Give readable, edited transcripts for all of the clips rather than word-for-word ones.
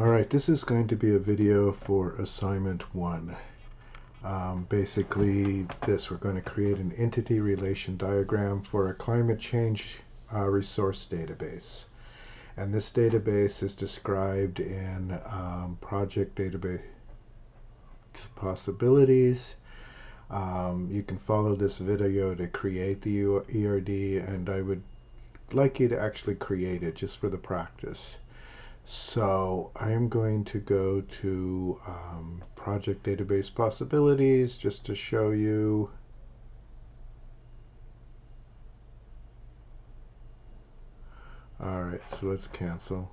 Alright, this is going to be a video for assignment 1. Basically we're going to create an entity relation diagram for a climate change resource database. And this database is described in project database possibilities. You can follow this video to create the ERD, and I would like you to actually create it just for the practice. So I'm going to go to project database possibilities just to show you. Alright, so let's cancel.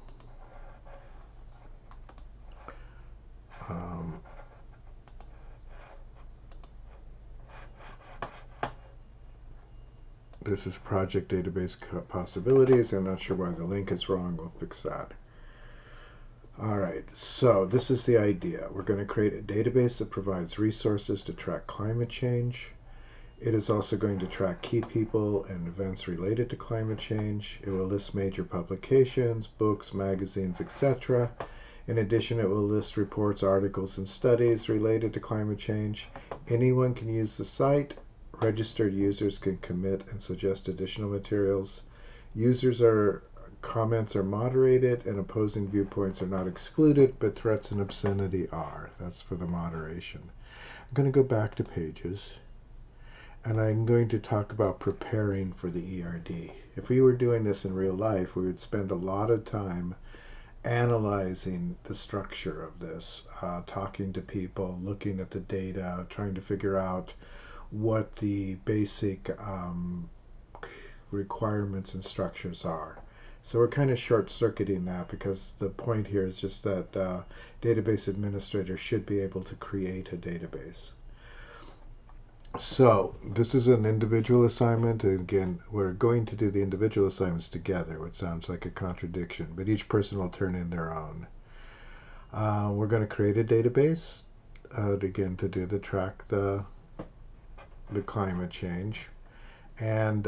This is project database possibilities. I'm not sure why the link is wrong. We'll fix that. Alright, so this is the idea. We're going to create a database that provides resources to track climate change. It is also going to track key people and events related to climate change. It will list major publications, books, magazines, etc. In addition, it will list reports, articles, and studies related to climate change. Anyone can use the site. Registered users can commit and suggest additional materials. Comments are moderated, and opposing viewpoints are not excluded, but threats and obscenity are. That's for the moderation. I'm going to go back to pages, and I'm going to talk about preparing for the ERD. If we were doing this in real life, we would spend a lot of time analyzing the structure of this, talking to people, looking at the data, trying to figure out what the basic requirements and structures are. So we're kind of short-circuiting that, because the point here is just that database administrators should be able to create a database. So this is an individual assignment. And again, we're going to do the individual assignments together, which sounds like a contradiction, but each person will turn in their own. We're going to create a database, again, to track the climate change. And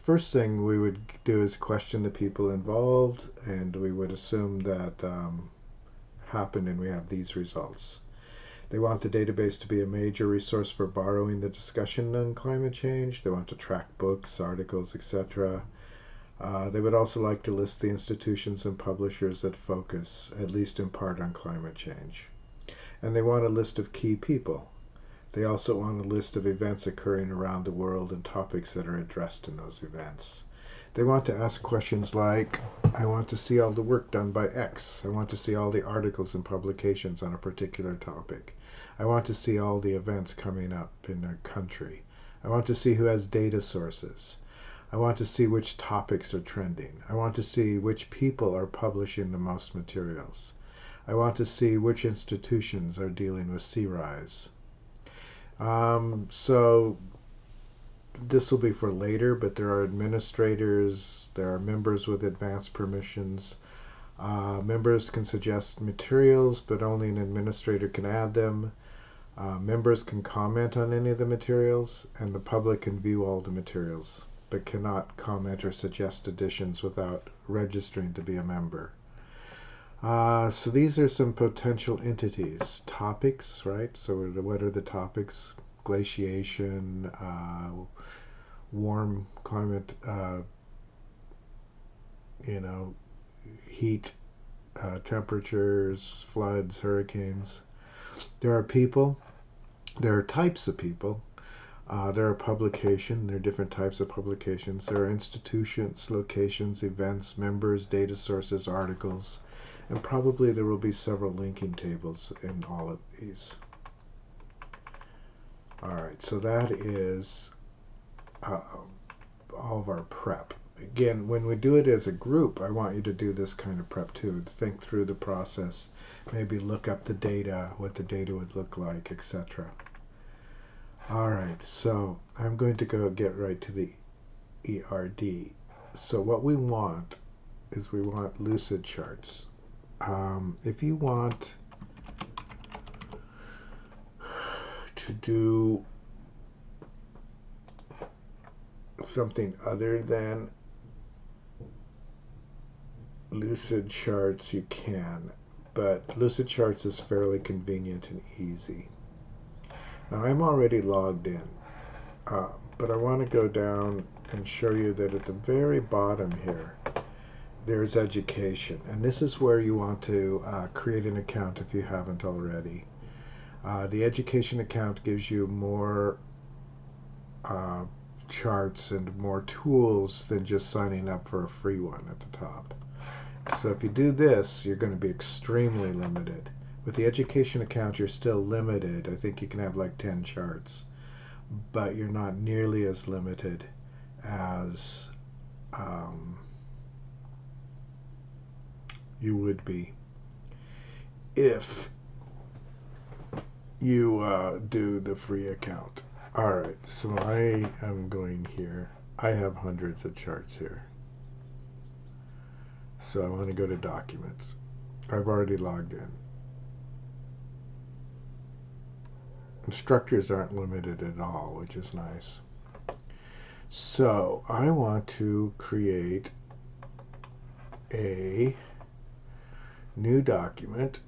first thing we would do is question the people involved, and we would assume that happened, and we have these results. They want the database to be a major resource for borrowing the discussion on climate change. They want to track books, articles, etc. They would also like to list the institutions and publishers that focus, at least in part, on climate change. And they want a list of key people. They also want a list of events occurring around the world and topics that are addressed in those events. They want to ask questions like, I want to see all the work done by X. I want to see all the articles and publications on a particular topic. I want to see all the events coming up in a country. I want to see who has data sources. I want to see which topics are trending. I want to see which people are publishing the most materials. I want to see which institutions are dealing with sea rise. So this will be for later, but there are administrators, there are members with advanced permissions. Members can suggest materials, but only an administrator can add them. Members can comment on any of the materials, and the public can view all the materials, but cannot comment or suggest additions without registering to be a member. So these are some potential entities. Topics, right? So what are the topics? Glaciation, warm climate, heat, temperatures, floods, hurricanes. There are people. There are types of people. There are publications. There are different types of publications. There are institutions, locations, events, members, data sources, articles. And probably there will be several linking tables in all of these. Alright, so that is all of our prep. Again, when we do it as a group, I want you to do this kind of prep too. Think through the process, maybe look up the data, what the data would look like, etc. Alright, so I'm going to go get right to the ERD. So what we want is we want lucid charts. If you want to do something other than Lucid Charts you can, but Lucid Charts is fairly convenient and easy. Now I'm already logged in, but I want to go down and show you that at the very bottom here there's education, and this is where you want to create an account if you haven't already. The education account gives you more charts and more tools than just signing up for a free one at the top. So if you do this, you're going to be extremely limited. With the education account, you're still limited. I think you can have like 10 charts, but you're not nearly as limited as you would be if you do the free account. Alright, so I am going here. I have hundreds of charts here. So I want to go to Documents. I've already logged in. Instructors aren't limited at all, which is nice. So I want to create a new document.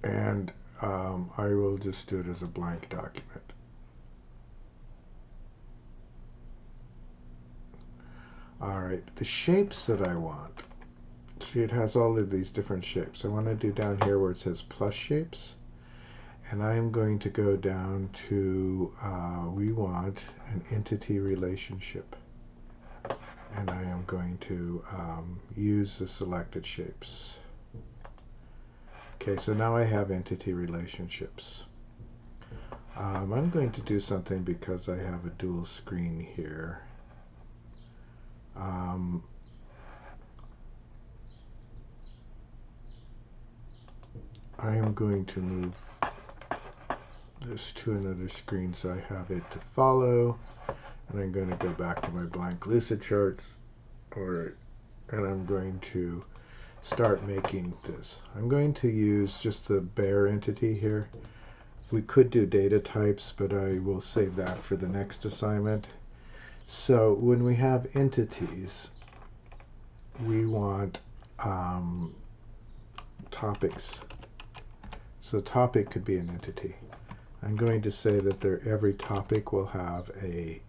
And I will just do it as a blank document. Alright, the shapes that I want. See, it has all of these different shapes. I want to do down here where it says plus shapes. And I'm going to go down to, we want an entity relationship. And I am going to use the selected shapes. Okay, so now I have entity relationships. I'm going to do something because I have a dual screen here. I am going to move this to another screen so I have it to follow. And I'm going to go back to my blank Lucid charts. Alright, and I'm going to start making this. I'm going to use just the bare entity here. We could do data types, but I will save that for the next assignment. So when we have entities, we want topics. So topic could be an entity. I'm going to say that every topic will have a,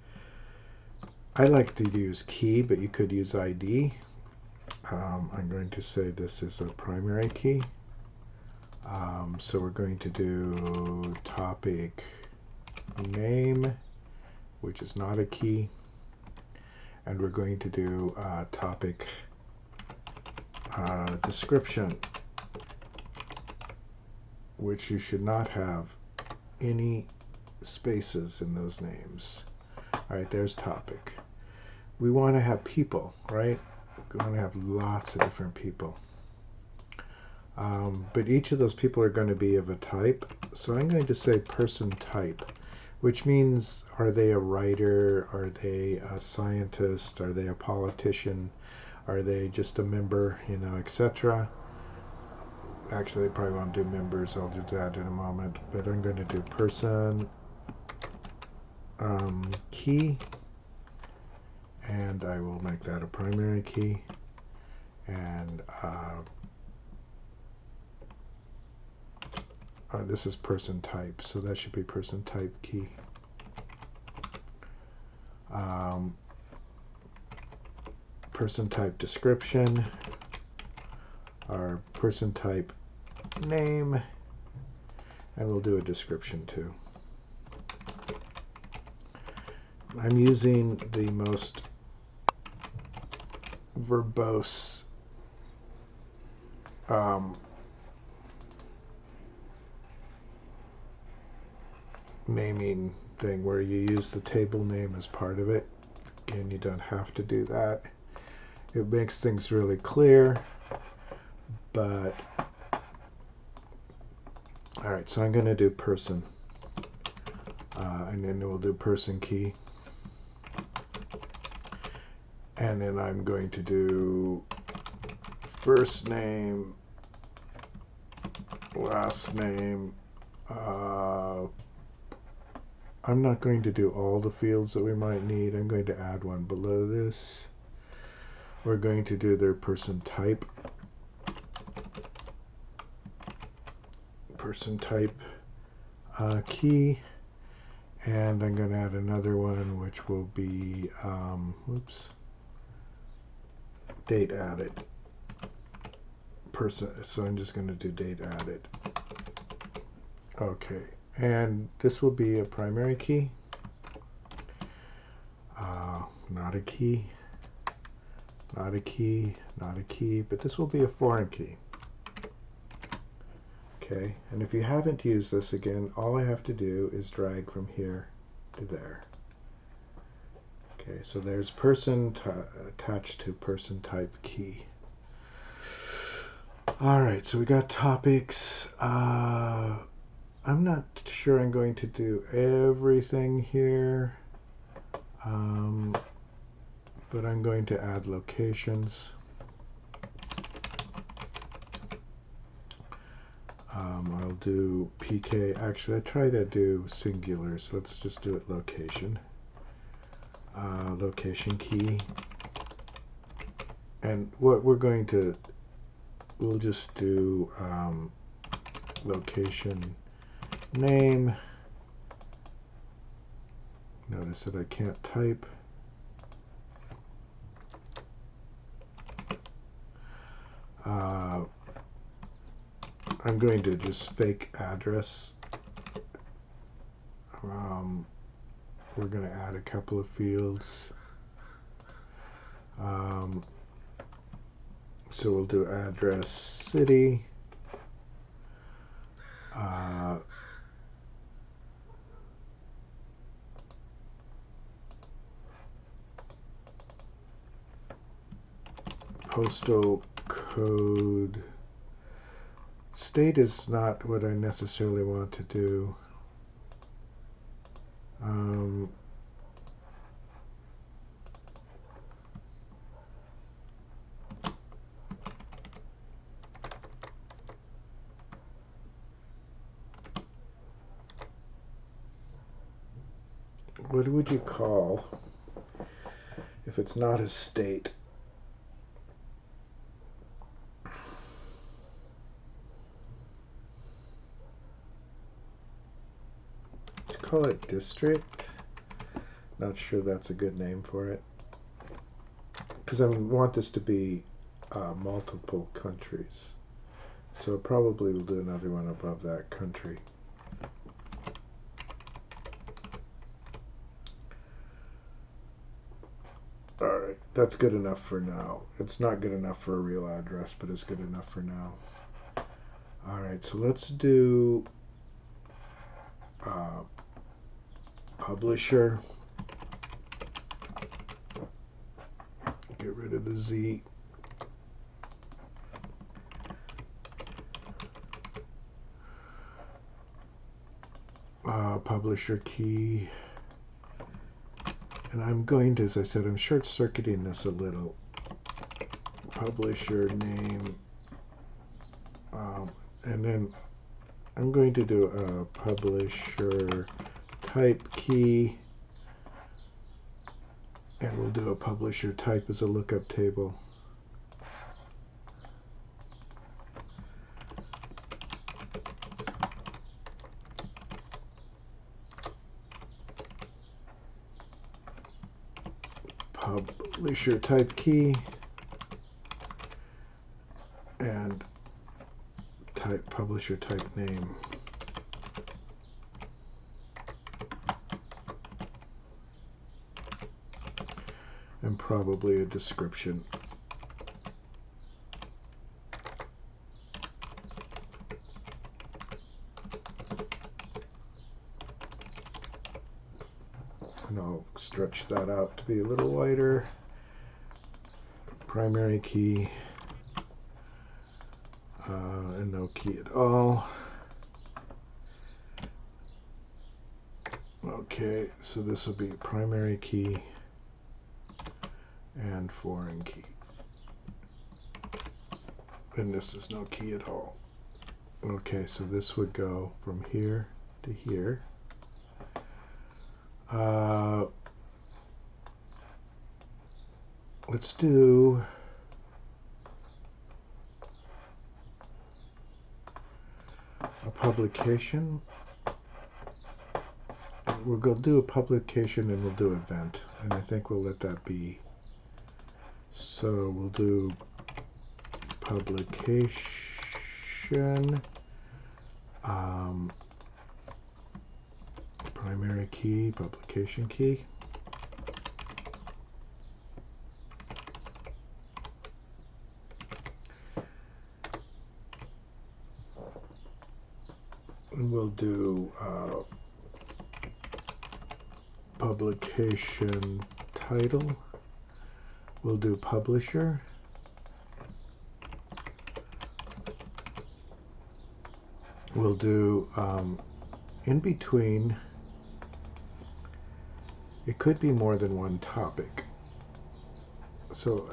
I like to use key, but you could use ID. I'm going to say this is a primary key. So we're going to do topic name, which is not a key. And we're going to do topic description, which you should not have any spaces in those names. Alright, there's topic. We want to have people, right? We want to have lots of different people. But each of those people are going to be of a type. So I'm going to say person type, which means, are they a writer? Are they a scientist? Are they a politician? Are they just a member, you know, etc.? Actually, I probably won't do members. I'll do that in a moment. But I'm going to do person key. And I will make that a primary key. And this is person type, so that should be person type key. Person type description, our person type name, and we'll do a description too. I'm using the most verbose naming thing where you use the table name as part of it. Again, you don't have to do that. It makes things really clear, but alright, so I'm going to do person, and then we'll do person key, and then I'm going to do first name, last name, I'm not going to do all the fields that we might need. I'm going to add one below this. We're going to do their person type key, and I'm going to add another one which will be date added person. So I'm just going to do date added. Okay, and this will be a primary key, not a key, not a key, not a key, but this will be a foreign key. Okay, and if you haven't used this, again, all I have to do is drag from here to there. Okay, so there's person attached to person type key. All right, so we got topics. I'm not sure I'm going to do everything here, but I'm going to add locations. I'll do PK. Actually, I try to do singulars. Let's just do it location. Location key. And what we're going to, we'll just do location name. Notice that I can't type. I'm going to just fake address. We're going to add a couple of fields. So we'll do address city. Postal code. State is not what I necessarily want to do. What would you call if it's not a state? Call it district. Not sure that's a good name for it, because I want this to be multiple countries, so probably we'll do another one above that, country. Alright, that's good enough for now. It's not good enough for a real address, but it's good enough for now. Alright, so let's do publisher. Get rid of the Z. Publisher key. And I'm going to, as I said, I'm short-circuiting this a little. Publisher name. And then I'm going to do a publisher type key. And we'll do a publisher type as a lookup table. Publisher type key and type publisher type name. And probably a description. And I'll stretch that out to be a little wider. Primary key, and no key at all. Okay, so this will be primary key and foreign key. And this is no key at all. Okay, so this would go from here to here. Let's do a publication. We'll go do a publication and we'll do event, and I think we'll let that be. So we'll do publication, primary key, publication key. And we'll do publication title. We'll do publisher. We'll do in between. It could be more than one topic. So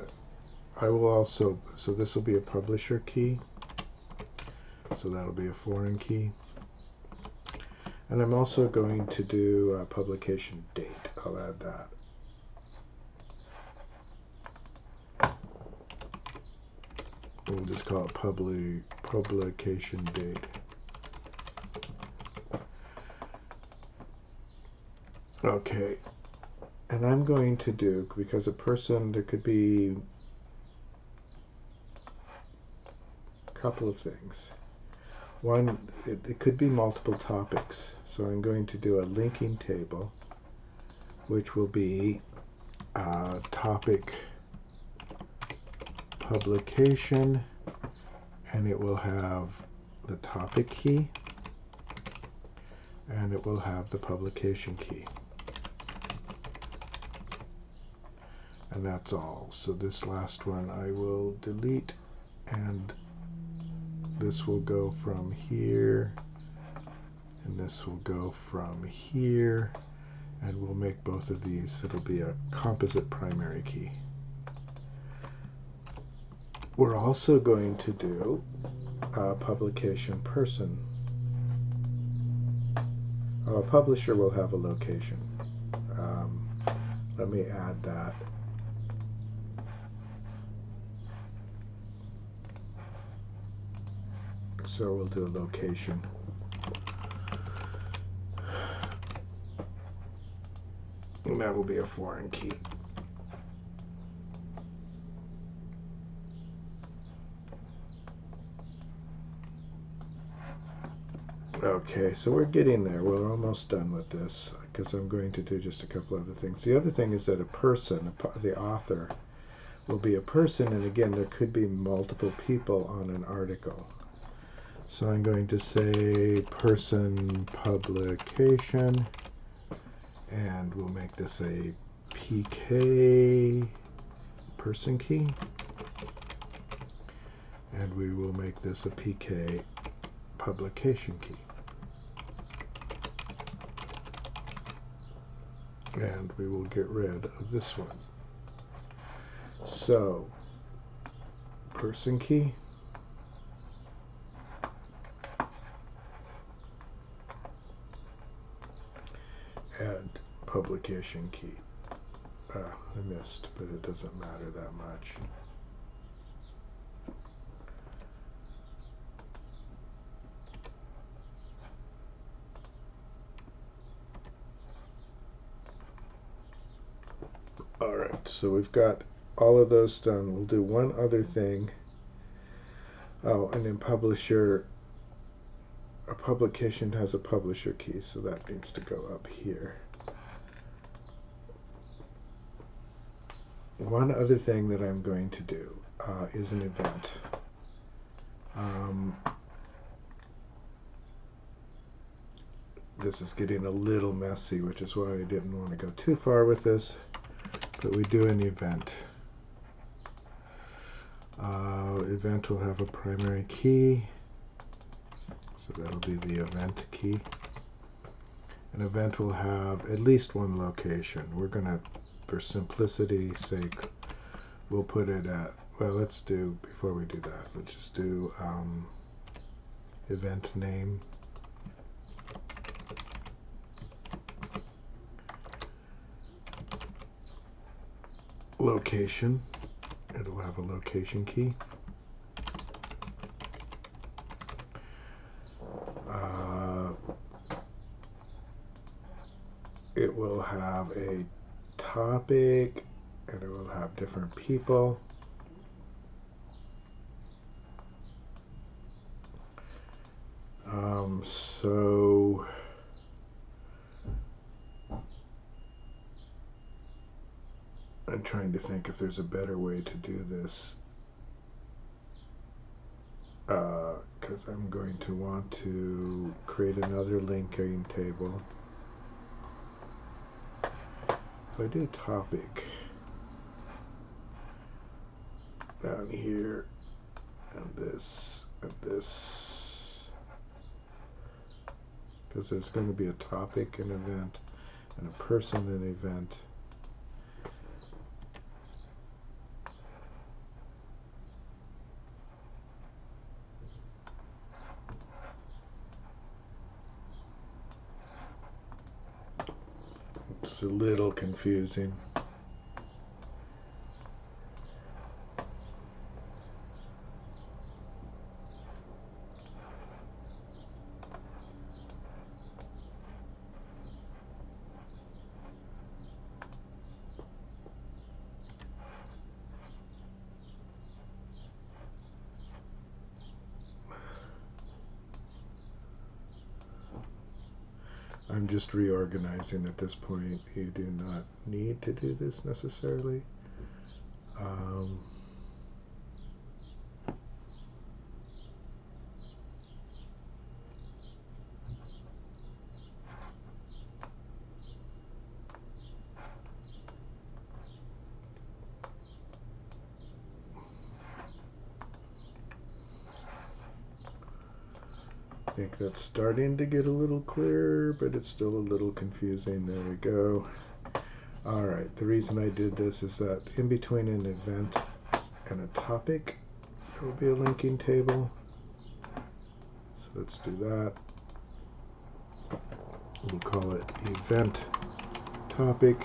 I will also, so this will be a publisher key. So that'll be a foreign key. And I'm also going to do a publication date. I'll add that. We'll just call it publication date. Okay. And I'm going to do, because a person, there could be a couple of things. One, it could be multiple topics. So I'm going to do a linking table, which will be topic publication, and it will have the topic key, and it will have the publication key. And that's all. So this last one I will delete, and this will go from here, and this will go from here, and we'll make both of these. It'll be a composite primary key. We're also going to do a publication person. A publisher will have a location. Let me add that. So we'll do a location. And that will be a foreign key. Okay, so we're getting there. We're almost done with this because I'm going to do just a couple other things. The other thing is that a person, the author, will be a person, and again, there could be multiple people on an article. So I'm going to say person publication, and we'll make this a PK person key, and we will make this a PK publication key. And we will get rid of this one. So, person key. And publication key. I missed, but it doesn't matter that much. Alright, so we've got all of those done. We'll do one other thing. Oh, and then publisher, a publication has a publisher key, so that needs to go up here. One other thing that I'm going to do is an event. This is getting a little messy, which is why I didn't want to go too far with this, but we do an event. Event will have a primary key, so that'll be the event key. An event will have at least one location. We're going to, for simplicity's sake, we'll put it at, well, let's do, before we do that, let's just do event name location. It'll have a location key. It will have a topic, and it will have different people. So I'm trying to think if there's a better way to do this, because I'm going to want to create another linking table. If I do topic down here, and this, because there's going to be a topic, an event, and a person, an event. It's a little confusing. I'm just reorganizing at this point. You do not need to do this necessarily. I think that's starting to get a little clearer, but it's still a little confusing. There we go. Alright, the reason I did this is that in between an event and a topic, there will be a linking table. So let's do that. We'll call it event topic,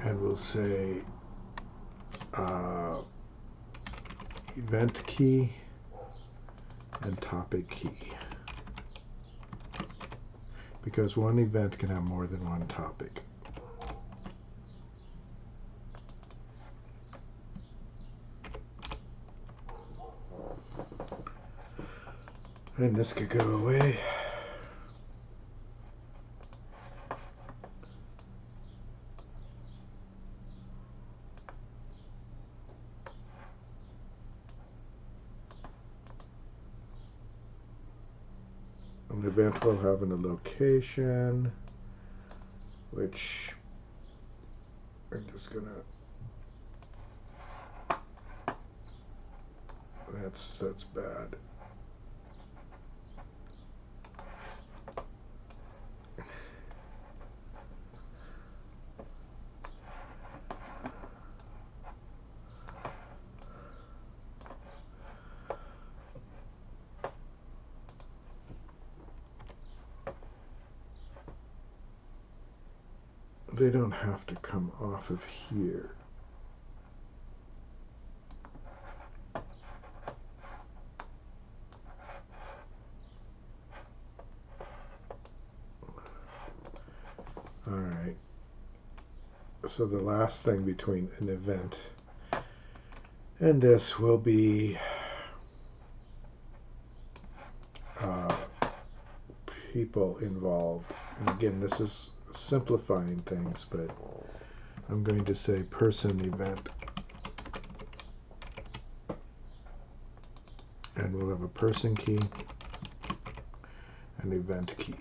and we'll say event key and topic key, because one event can have more than one topic. And this could go away. An event will have a location, which I'm just gonna, that's bad. They don't have to come off of here. Alright. So the last thing between an event and this will be people involved. And again, this is simplifying things, but I'm going to say person event, and we'll have a person key, an event key.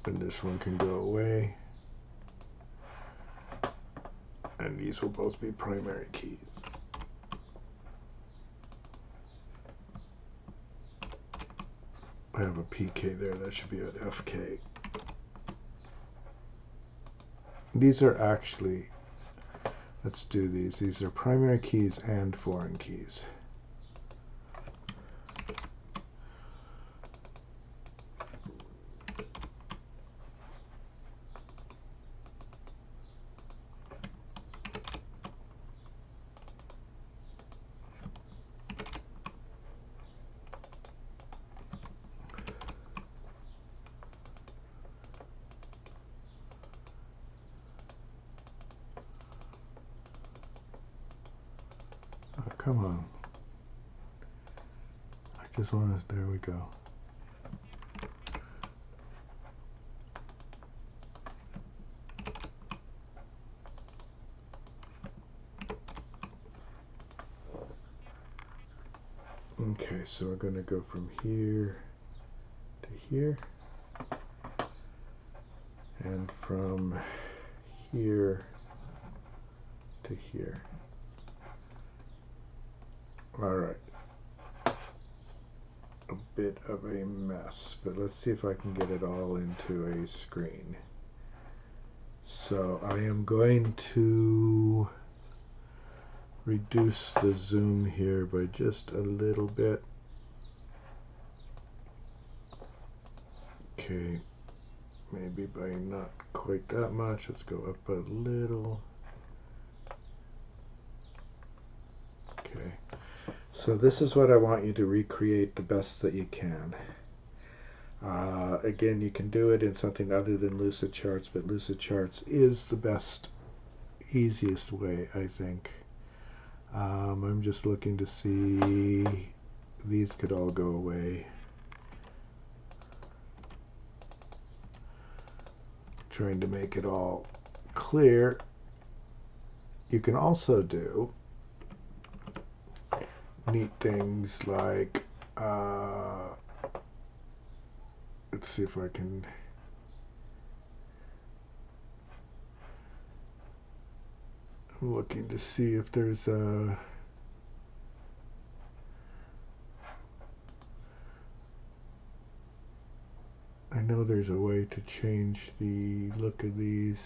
And this one can go away, and these will both be primary keys. I have a PK there, that should be an FK. These are actually, let's do these. These are primary keys and foreign keys. Come on. I just want to, there we go. Okay, so we're going to go from here to here, and from here to here. All right. A bit of a mess, but let's see if I can get it all into a screen. So I am going to reduce the zoom here by just a little bit. Okay, maybe by not quite that much. Let's go up a little. Okay, so this is what I want you to recreate the best that you can. Again, you can do it in something other than Lucid Charts, but Lucid Charts is the best, easiest way, I think. I'm just looking to see, these could all go away. Trying to make it all clear. You can also do neat things like, let's see if I can, I'm looking to see if there's a, I know there's a way to change the look of these.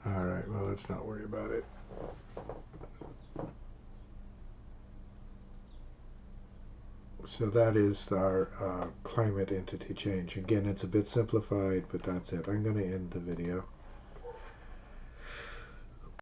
Alright, well, let's not worry about it. So that is our climate entity change. Again, it's a bit simplified, but that's it. I'm going to end the video.